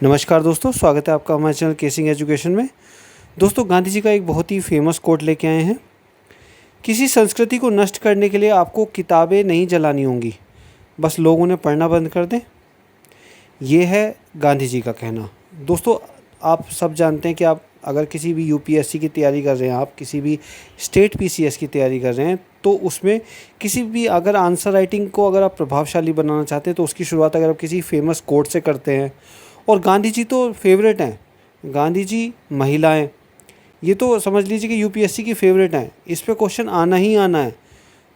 नमस्कार दोस्तों, स्वागत है आपका हमारे चैनल केसिंग एजुकेशन में। दोस्तों, गांधी जी का एक बहुत ही फेमस कोट लेके आए हैं। किसी संस्कृति को नष्ट करने के लिए आपको किताबें नहीं जलानी होंगी, बस लोग उन्हें पढ़ना बंद कर दें। ये है गांधी जी का कहना। दोस्तों, आप सब जानते हैं कि आप अगर किसी भी यूपीएससी की तैयारी कर रहे हैं, आप किसी भी स्टेट पीसीएस की तैयारी कर रहे हैं, तो उसमें किसी भी अगर आंसर राइटिंग को अगर आप प्रभावशाली बनाना चाहते हैं तो उसकी शुरुआत अगर आप किसी फेमस कोट से करते हैं। और गांधी जी तो फेवरेट हैं। गांधी जी, महिलाएं, ये तो समझ लीजिए कि यूपीएससी की फेवरेट हैं। इस पे क्वेश्चन आना ही आना है।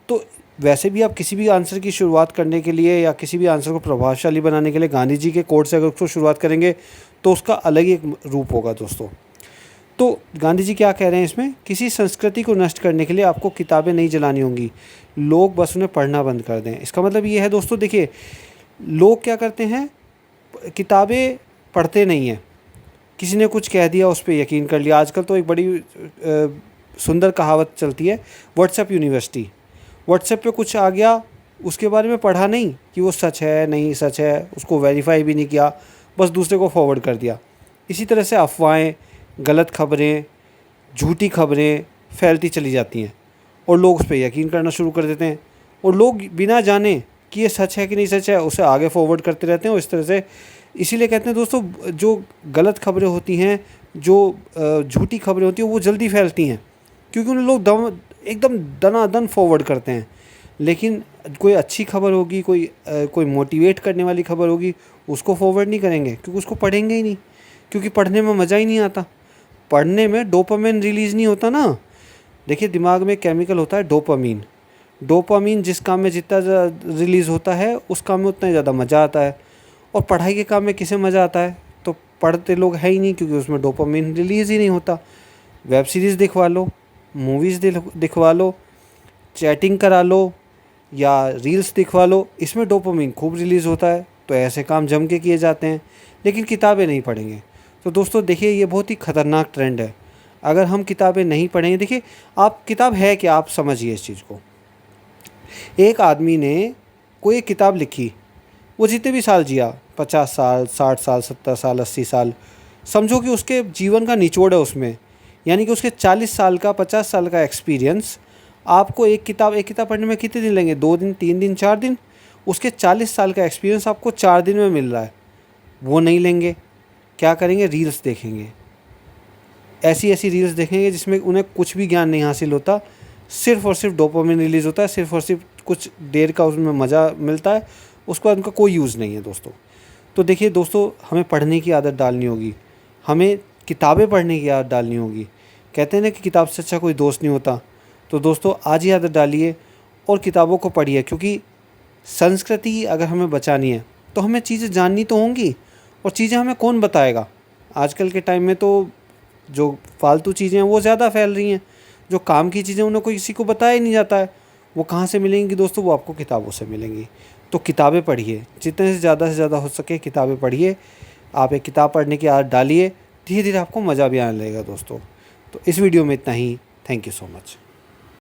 तो वैसे भी आप किसी भी आंसर की शुरुआत करने के लिए या किसी भी आंसर को प्रभावशाली बनाने के लिए गांधी जी के कोट से अगर उसको शुरुआत करेंगे तो उसका अलग ही एक रूप होगा दोस्तों। तो गांधी जी क्या कह रहे हैं इसमें, किसी संस्कृति को नष्ट करने के लिए आपको किताबें नहीं जलानी होंगी, लोग बस उन्हें पढ़ना बंद कर दें। इसका मतलब ये है दोस्तों, देखिए, लोग क्या करते हैं, किताबें पढ़ते नहीं हैं। किसी ने कुछ कह दिया, उस पर यकीन कर लिया। आजकल तो एक बड़ी सुंदर कहावत चलती है, व्हाट्सएप यूनिवर्सिटी। व्हाट्सएप पे कुछ आ गया, उसके बारे में पढ़ा नहीं कि वो सच है नहीं सच है, उसको वेरीफाई भी नहीं किया, बस दूसरे को फॉरवर्ड कर दिया। इसी तरह से अफवाहें, गलत खबरें, झूठी खबरें फैलती चली जाती हैं और लोग उस पर यकीन करना शुरू कर देते हैं। और लोग बिना जाने कि ये सच है कि नहीं सच है, उसे आगे फॉरवर्ड करते रहते हैं। और इस तरह से, इसीलिए कहते हैं दोस्तों, जो गलत खबरें होती हैं, जो झूठी खबरें होती हैं, वो जल्दी फैलती हैं क्योंकि उन्हें लोग एकदम दनादन फॉरवर्ड करते हैं। लेकिन कोई अच्छी खबर होगी, कोई मोटिवेट करने वाली खबर होगी, उसको फॉरवर्ड नहीं करेंगे क्योंकि उसको पढ़ेंगे ही नहीं, क्योंकि पढ़ने में मज़ा ही नहीं आता। पढ़ने में डोपामिन रिलीज़ नहीं होता ना। देखिए, दिमाग में केमिकल होता है डोपामिन। डोपामिन जिस काम में जितना रिलीज़ होता है, उस काम में उतना ही ज़्यादा मज़ा आता है। और पढ़ाई के काम में किसे मज़ा आता है? तो पढ़ते लोग है ही नहीं, क्योंकि उसमें डोपामिन रिलीज़ ही नहीं होता। वेब सीरीज़ दिखवा लो, मूवीज़ दिखवा लो, चैटिंग करा लो या रील्स दिखवा लो, इसमें डोपामिन खूब रिलीज़ होता है। तो ऐसे काम जम के किए जाते हैं, लेकिन किताबें नहीं पढ़ेंगे। तो दोस्तों देखिए, ये बहुत ही ख़तरनाक ट्रेंड है। अगर हम किताबें नहीं पढ़ेंगे, देखिए, आप किताब है क्या, आप समझिए इस चीज़ को। एक आदमी ने कोई एक किताब लिखी, वो जितने भी साल जिया, 50 साल, 60 साल, 70 साल, 80 साल, समझो कि उसके जीवन का निचोड़ है उसमें। यानी कि उसके 40 साल का, 50 साल का एक्सपीरियंस आपको एक किताब पढ़ने में कितने दिन लगेंगे? 2 दिन, 3 दिन, 4 दिन। उसके 40 साल का एक्सपीरियंस आपको 4 दिन में मिल रहा है। वो नहीं लेंगे, क्या करेंगे? रील्स देखेंगे। ऐसी ऐसी रील्स देखेंगे जिसमें उन्हें कुछ भी ज्ञान नहीं हासिल होता, सिर्फ़ और सिर्फ डोपामिन रिलीज़ होता है, सिर्फ़ और सिर्फ कुछ देर का उसमें मज़ा मिलता है, उसके बाद उनका कोई यूज़ नहीं है दोस्तों। तो देखिए दोस्तों, हमें पढ़ने की आदत डालनी होगी, हमें किताबें पढ़ने की आदत डालनी होगी। कहते हैं ना कि किताब से अच्छा कोई दोस्त नहीं होता। तो दोस्तों, आज ही आदत डालिए और किताबों को पढ़िए, क्योंकि संस्कृति अगर हमें बचानी है तो हमें चीज़ें जाननी तो होंगी। और चीज़ें हमें कौन बताएगा? आजकल के टाइम में तो जो फालतू चीज़ें हैं वो ज़्यादा फैल रही हैं। जो काम की चीज़ें उन्हें कोई किसी को बताया ही नहीं जाता है। वो कहाँ से मिलेंगी दोस्तों? वो आपको किताबों से मिलेंगी। तो किताबें पढ़िए, जितने से ज़्यादा हो सके किताबें पढ़िए। आप एक किताब पढ़ने की आदत डालिए, धीरे धीरे आपको मज़ा भी आने लगेगा दोस्तों। तो इस वीडियो में इतना ही। Thank you so much.